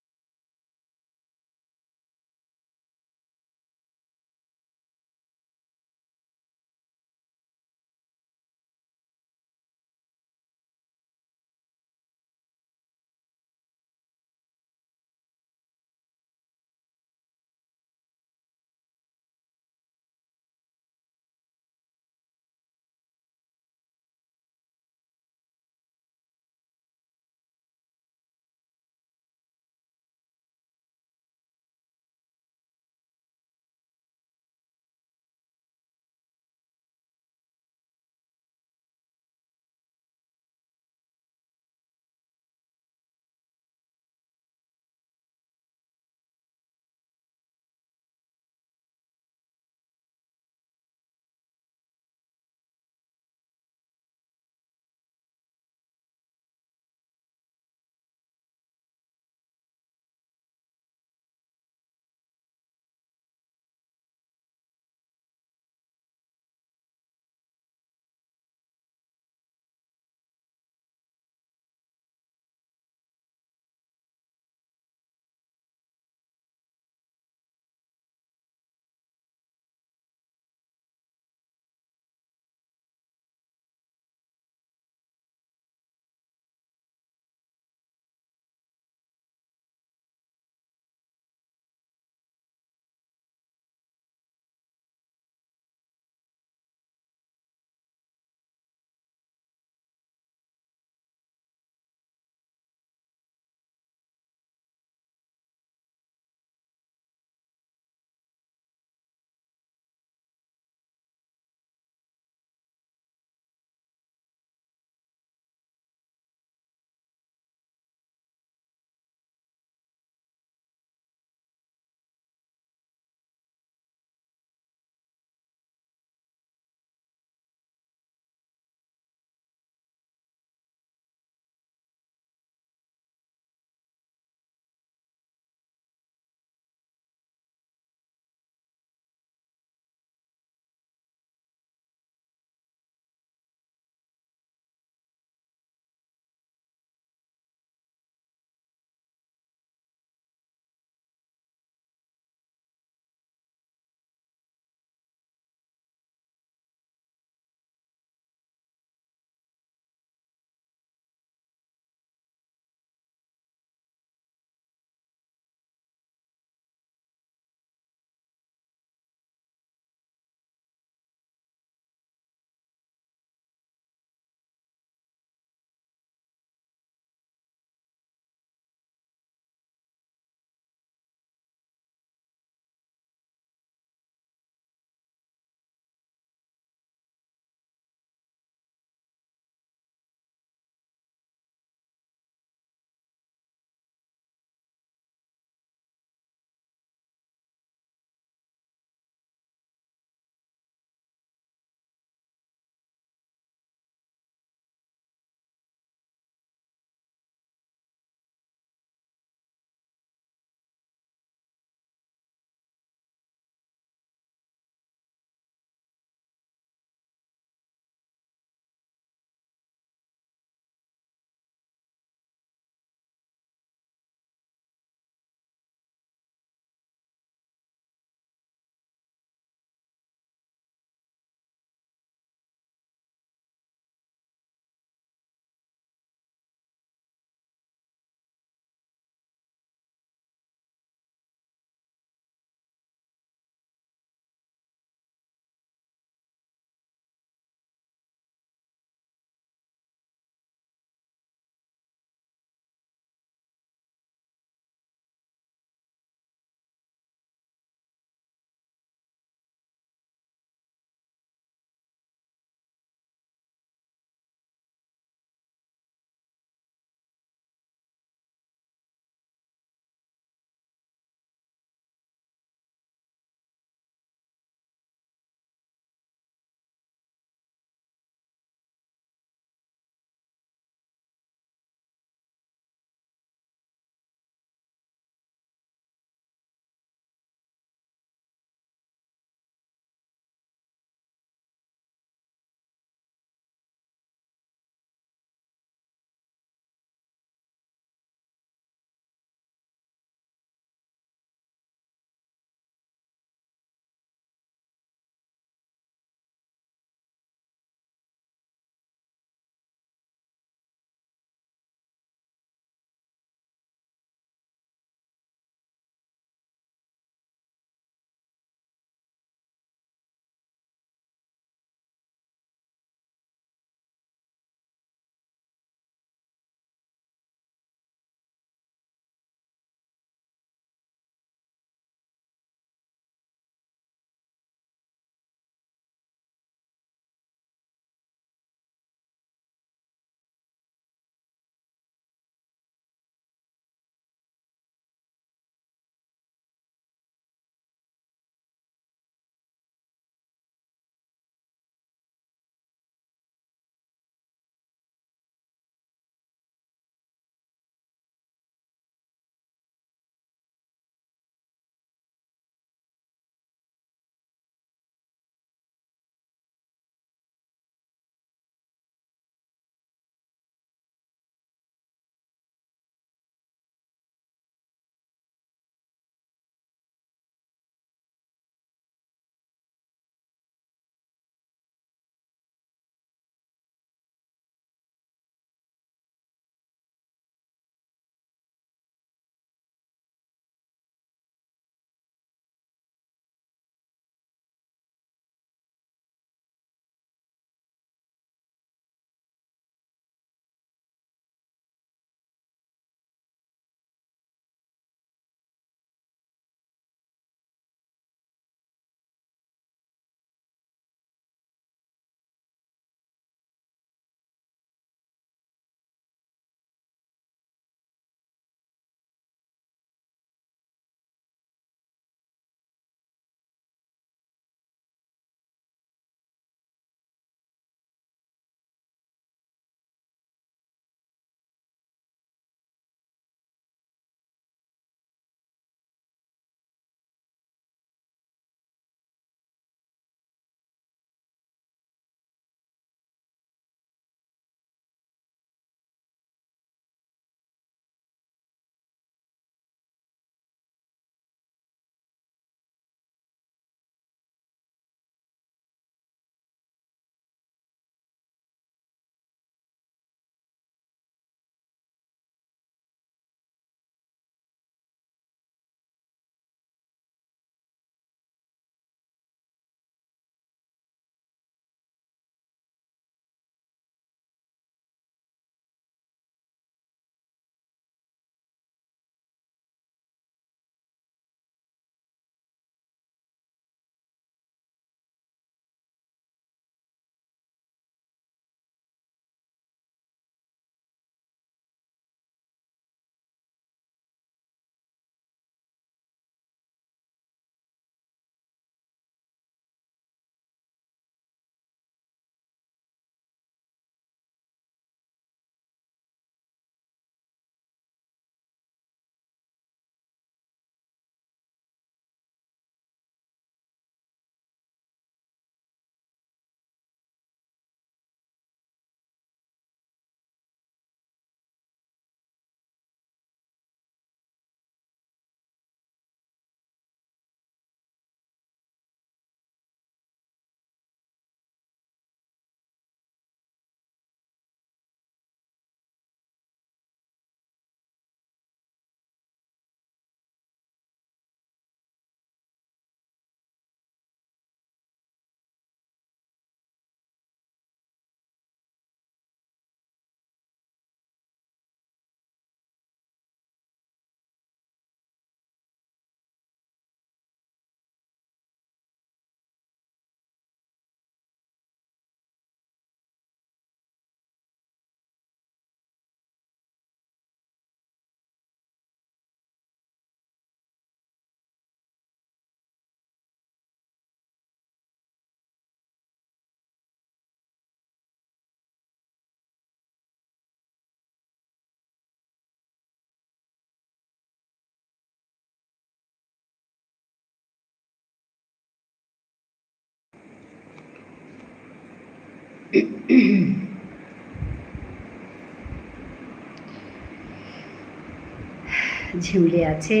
ঝিমলি আছে,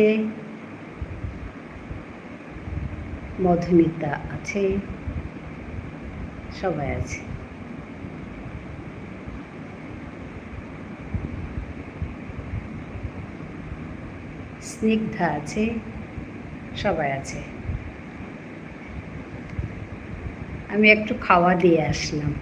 মধুমিতা আছে, সবাই আছে। স্নিগ্ধা আছে, সবাই আছে। আমি একটু খাওয়া দিয়ে আসলাম।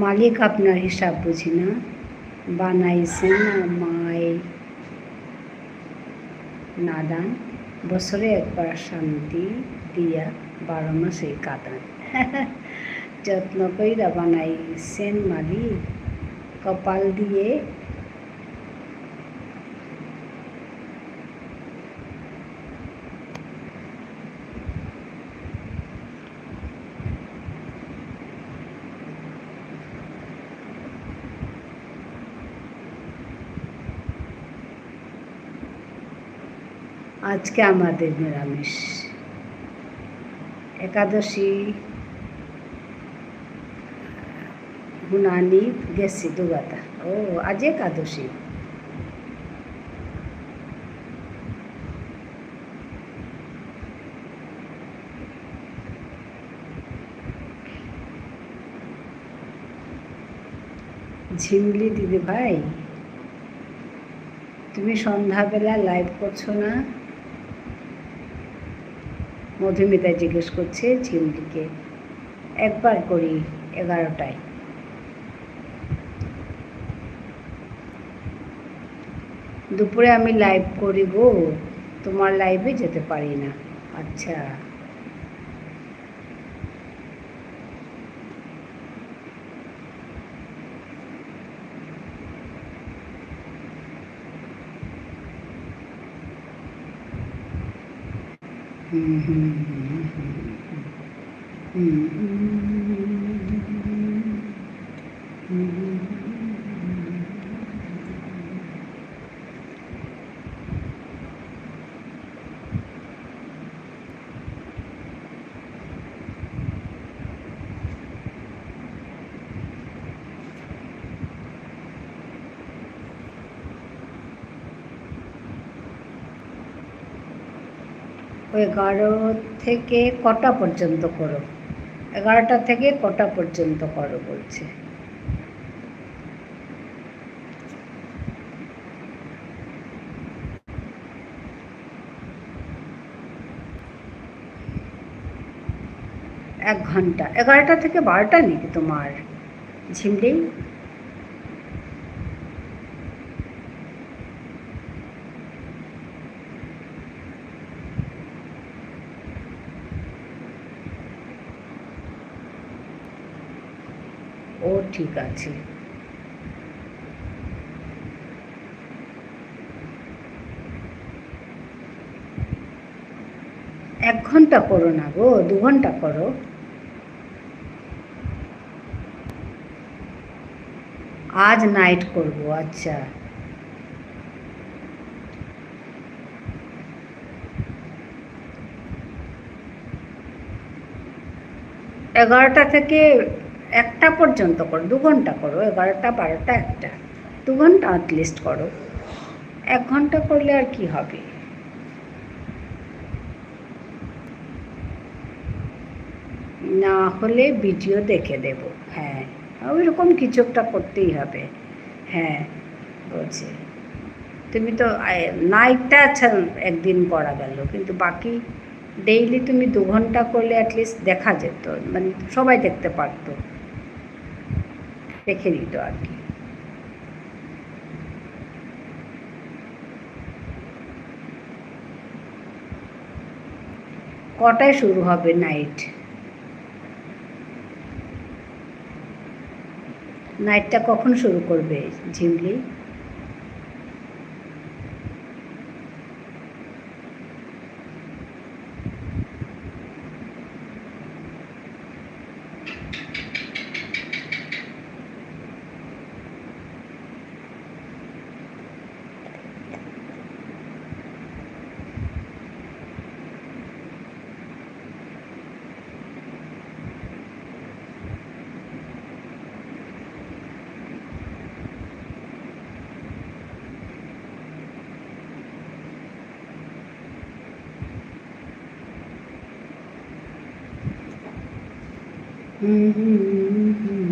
মালিক আপনার হিসাব বুঝি না, বানাইছেন আমায় নাদান, বছরে একবার শান্তি দিয়া 12 মাসে কাঁদান। যত্ন কইরা বানাইছেন মালিক, কপাল দিয়ে আজকে আমাদের নিরামিষ, একাদশী হুনানি গেছি দুগাতা। ও আজ একাদশী। ঝিমলি দিদি ভাই, তুমি সন্ধ্যাবেলা লাইভ করছো না? মধুমিতা জিজ্ঞেস করছে ঝিমলিকে। একবার করি 11টায়। দুপুরে আমি লাইভ করি গো, তোমার লাইভে যেতে পারি না। আচ্ছা, ওই 11 থেকে কটা পর্যন্ত করো? 11টা থেকে কটা পর্যন্ত করো বলছে। এক ঘন্টা। 11টা থেকে 12টা নাকি তোমার ঝিমলি? ও ঠিক আছে। এক ঘন্টা করো না গো, 2 ঘন্টা করো। আজ নাইট করব। আচ্ছা, 11টা থেকে 1টা পর্যন্ত করো, 2 ঘন্টা করো, 11টা 12টা 1টা, 2 ঘন্টা অ্যাটলিস্ট করো। 1 ঘন্টা করলে আর কি হবে? না হলে ভিডিও দেখে দেব। হ্যাঁ, ওই রকম কিছু একটা করতেই হবে। হ্যাঁ, বলছি তুমি তো নাইটটা আচ্ছা একদিন করা গেল, কিন্তু বাকি ডেইলি তুমি 2 ঘন্টা করলে অ্যাটলিস্ট দেখা যেত, মানে সবাই দেখতে পারতো, দেখে নিত আর কি। কটায় শুরু হবে নাইট? নাইটটা কখন শুরু করবে ঝিমলি? হুম হুম হুম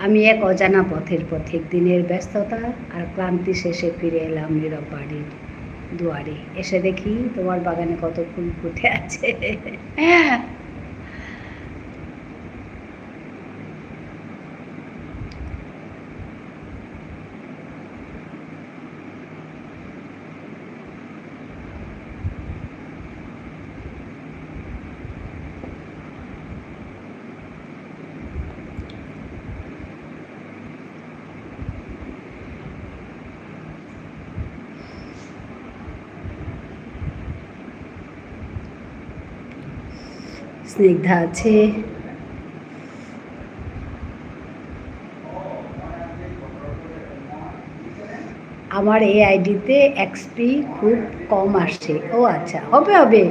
আমি এক অজানা পথের পথিক, দিনের ব্যস্ততা আর ক্লান্তি শেষে ফিরে এলাম নীরব বাড়ির দুয়ারে। এসে দেখি তোমার বাগানে কত ফুল ফুটে আছে। স্নিগ্ধা আছে, আমার এই আইডিতে এক্সপি খুব কম আসছে। ও আচ্ছা, হবে হবে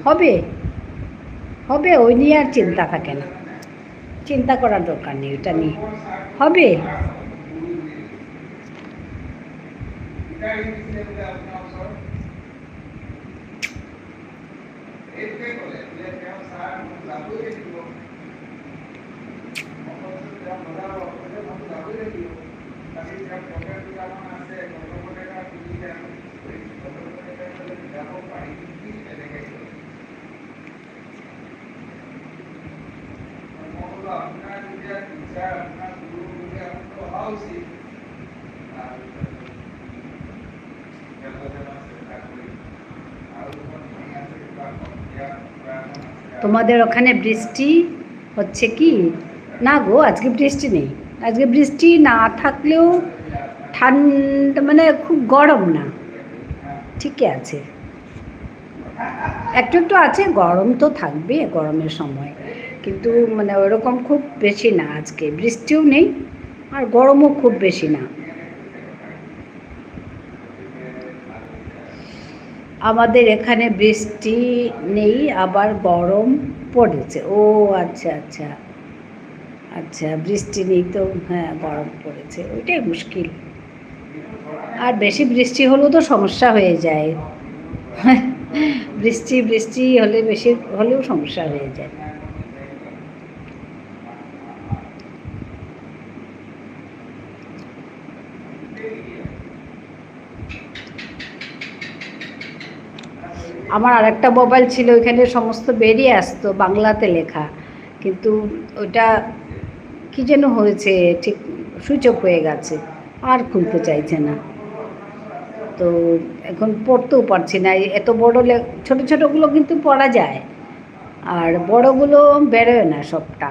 হবে হবে, ওই নিয়ে আর চিন্তা থাকে না, চিন্তা করার দরকার নেই, ওটা নিয়ে হবে। তোমাদের ওখানে বৃষ্টি হচ্ছে কি? না গো, আজকে বৃষ্টি নেই। আজকে বৃষ্টি না থাকলেও ঠান্ডা, মানে খুব গরম না, ঠিকই আছে, একটু একটু আছে, গরম তো থাকবে গরমের সময়, কিন্তু মানে ওরকম খুব বেশি না, আজকে বৃষ্টিও নেই আর গরমও খুব বেশি না। আমাদের এখানে বৃষ্টি নেই, আবার গরম পড়েছে। ও আচ্ছা আচ্ছা আচ্ছা, বৃষ্টি নেই তো, হ্যাঁ গরম পড়েছে, ওইটাই মুশকিল। আর বেশি বৃষ্টি হলেও তো সমস্যা হয়ে যায়। বৃষ্টি বৃষ্টি হলে বেশি হলেও সমস্যা হয়ে যায়। আমার আরেকটা মোবাইল ছিল, ওইখানে সমস্ত বেরিয়ে আসতো বাংলাতে লেখা, কিন্তু ওটা কি যেন হয়েছে, ঠিক সুইচ অফ হয়ে গেছে, আর খুলতে চাইছে না, তো এখন পড়তেও পারছি না। এত বড় ছোট ছোটোগুলো কিন্তু পড়া যায়, আর বড়গুলো বেরোয় না সবটা।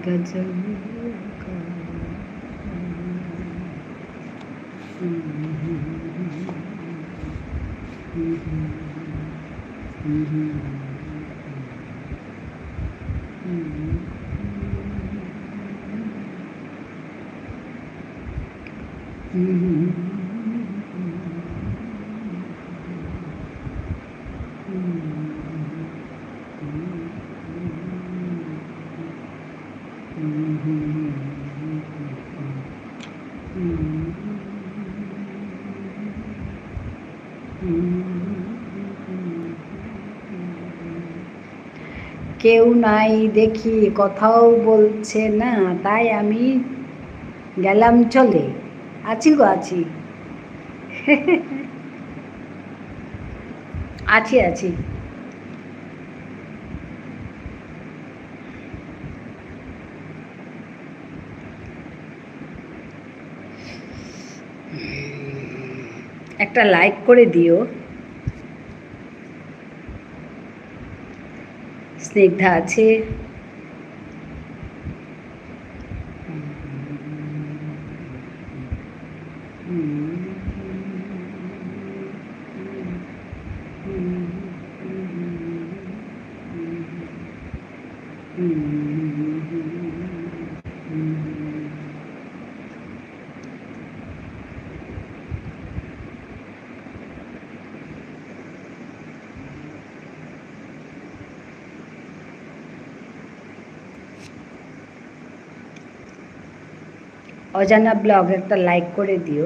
गजब का কেউ নাই দেখি, কথাও বলছে না, তাই আমি গেলাম চলে। আছি গো আছি। আছি আছি। একটা লাইক করে দিও। স্নিগ্ধা আছে। অজানা ব্লগ একটা লাইক করে দিও।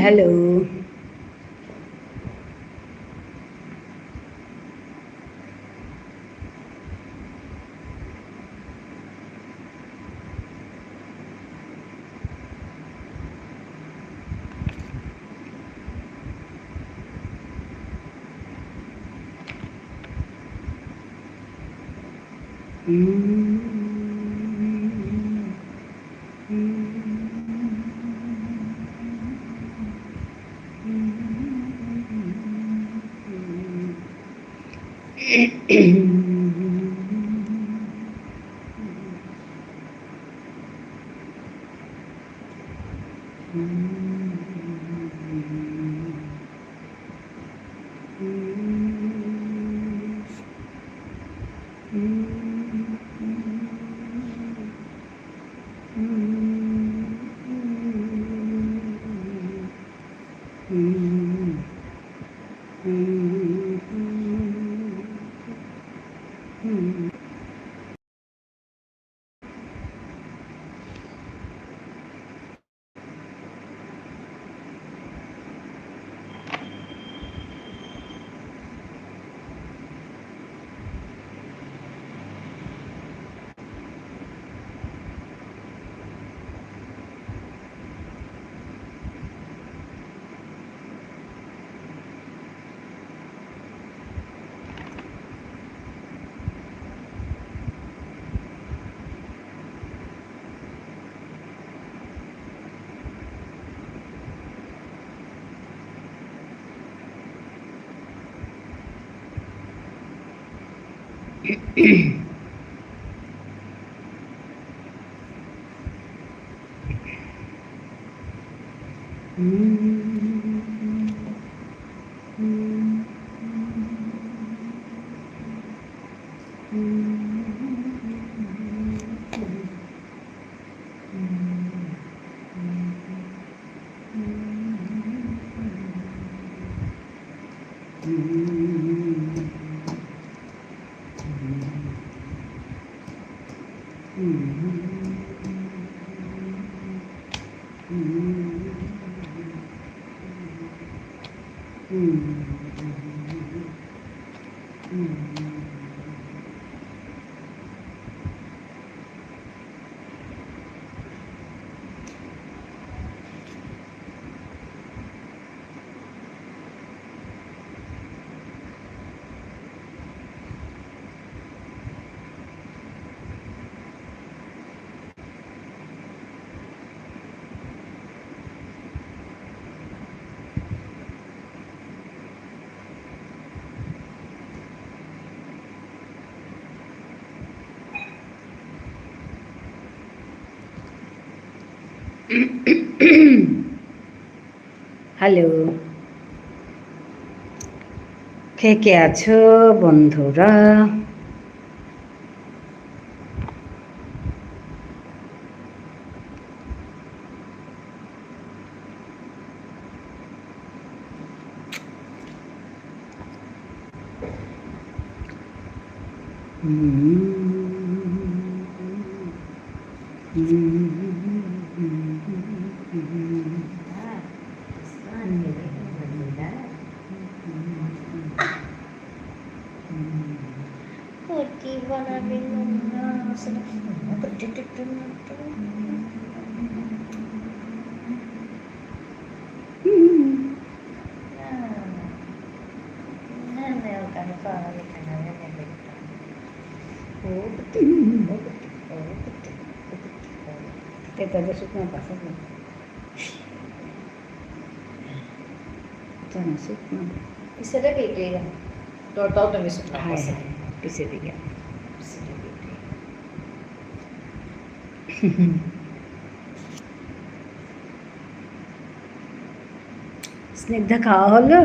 হ্যালো। হ্যালো, কে কে আছো বন্ধুরা? Tetangga suka pasal ni. Jangan suka. Bisa dah beda. Tahu tu mesti suka Hai, pasal. bisa dia. Bisa dah beda. Snigdha খাওয়া হলো?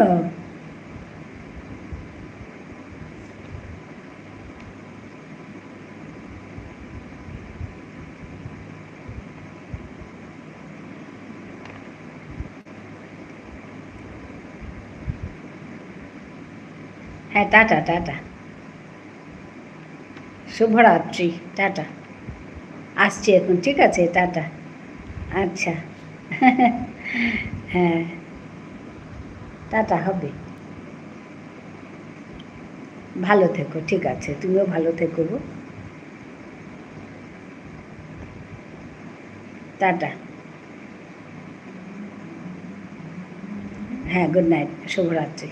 হ্যাঁ, টাটা টাটা, শুভরাত্রি, টাটা। আসছি এখন, ঠিক আছে, টাটা। আচ্ছা। হ্যাঁ। টাটা হবে। ভালো থেকো, ঠিক আছে, তুমিও ভালো থেকো গো। টাটা। হ্যাঁ, গুড নাইট, শুভরাত্রি।